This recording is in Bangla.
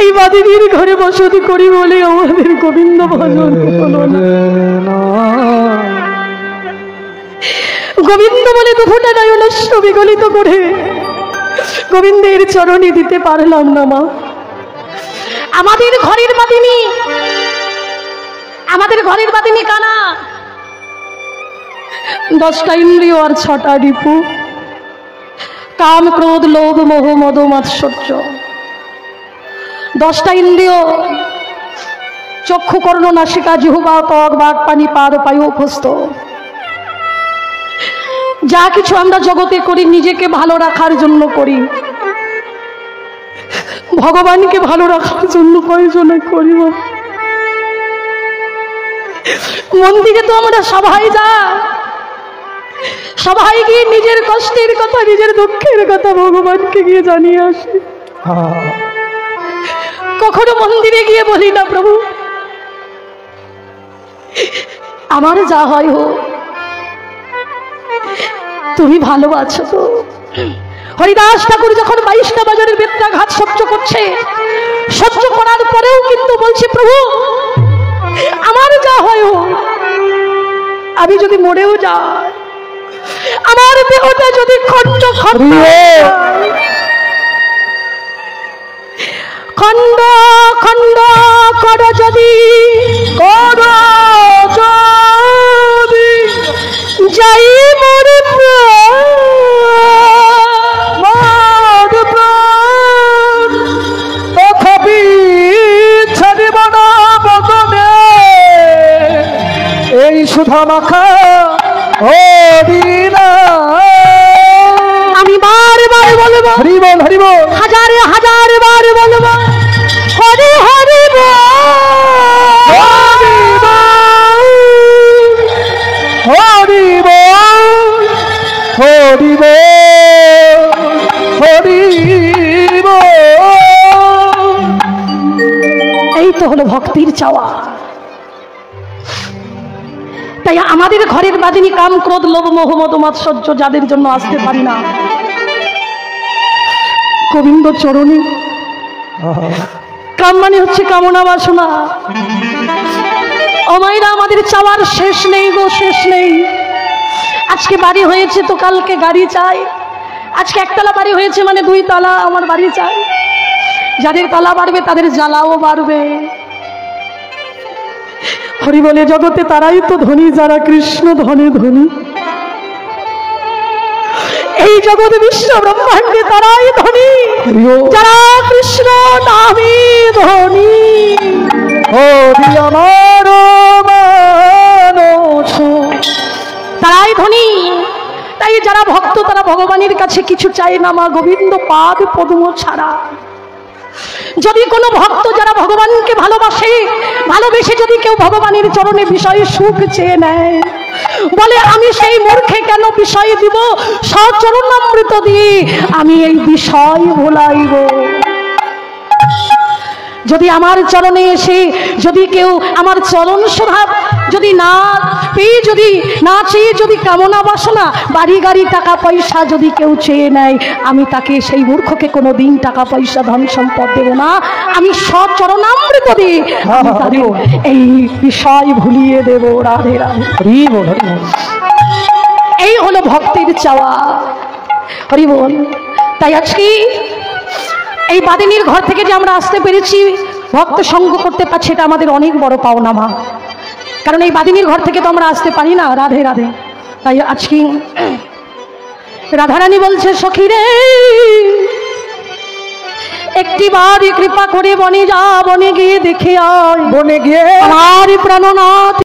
এই বাদিনীর ঘরে বসতি করি বলে আমাদের গোবিন্দ ভজন হলো না। গোবিন্দ বলে দুপুরটা নয়নস্য বিগলিত করে গোবিন্দের চরণে দিতে পারলাম না মা। আমাদের ঘরের বাদিনী, আমাদের ঘরের বাদিনী কানা। 10টা ইন্দ্রিয় আর 6টা রিপু, কাম ক্রোধ লোভ মোহ মদ মাৎসর্য। 10টা ইন্দ্রিয়, চক্ষু কর্ণ নাসিকা জিহ্বা ত্বক বাক পানি পাদ পায়ু উপস্থ। যা কিছু আমরা জগতে করি নিজেকে ভালো রাখার জন্য করি, ভগবানকে ভালো রাখার জন্য কয়জনে করি। মন্দিরে তো আমরা সবাই যা, সবাই গিয়ে নিজের কষ্টের কথা নিজের দুঃখের কথা ভগবানকে গিয়ে জানিয়ে আসি। কখনো মন্দিরে গিয়ে বলি না প্রভু আমার যা হয় হোক, তুমি ভালো আছো তো। হরিদাস ঠাকুর যখন 22টা বাজারের বেত্রাঘাত সহ্য করছে, সহ্য করার পরেও কিন্তু বলছে প্রভু আমার যা হয় হোক, আমি যদি মরেও যাই, আমার দেহটা যদি খণ্ড খণ্ড খণ্ড খণ্ড কর যদি যাই মোর এই সুধা মাখা আমি বারবার বলবো হরি বল হরি বল, হাজারে হাজার বার বলবো হরি হরি বল হরি বল হরি বল হরি বল। এই তো হলো ভক্তির চাওয়া। তাই আমাদের ঘরের বাদিনী কাম ক্রোধ লোভ মোহ মদ মাৎসর্য যাদের জন্য আসতে পারি না, গোবিন্দ চরণে। কাম মানে হচ্ছে কামনা বাসনা। ও মায়েরা, আমাদের চাওয়ার শেষ নেই গো, শেষ নেই। আজকে বাড়ি হয়েছে তো কালকে গাড়ি চাই, আজকে একতলা বাড়ি হয়েছে মানে 2 তলা আমার বাড়ি চাই। যাদের তলা বাড়বে তাদের জ্বালাও বাড়বে। হরি বলে জগতে তারাই তো ধনী যারা কৃষ্ণ ধনে ধনী। এই জগৎ বিশ্ব ব্রহ্মাণ্ডে তারাই ধনী যারা কৃষ্ণ নামে ধনী। হরি আমার মানস, তারাই ধনী। তাই যারা ভক্ত তারা ভগবানের কাছে কিছু চায় না মা, গোবিন্দ পাদ পদ্ম ছাড়া। যদি কোনো ভক্ত যারা ভগবানকে ভালোবাসে, ভালোবেসে যদি কেউ ভগবানের চরণে বিষয় সুখ চেয়ে নেয়, বলে আমি সেই মূর্খে কেন বিষয় দিব, সচরণামৃত দিয়ে আমি এই বিষয় ভোলাইব। যদি আমার চরণে এসে যদি কেউ আমার চরণ স্বভাব যদি না পেয়ে, যদি না চেয়ে, যদি কামনা বাসনা বাড়ি গাড়ি টাকা পয়সা যদি কেউ চেয়ে নেয়, আমি তাকে সেই মূর্খকে কোনো দিন টাকা পয়সা ধন সম্পদ দেব না। আমি সচরণামৃত দিয়ে এই বিষয় ভুলিয়ে দেব। রাধে রাধে। হরি বল হরি বল। এই হলো ভক্তির চাওয়া। হরি বল। তাই আজকে এই বাদিনীর ঘর থেকে যে আমরা আসতে পেরেছি, ভক্ত সঙ্গ করতে পারছি, এটা আমাদের অনেক বড় পাওনা মা। কারণ এই বাদিনীর ঘর থেকে তো আমরা আসতে পারি না। রাধে রাধে। তাই আজকে রাধারানী বলছে সখী রে একটি বারই কৃপা করে বনে যা, বনে গিয়ে দেখে আয়, বনে গিয়ে আমার প্রাণনাথ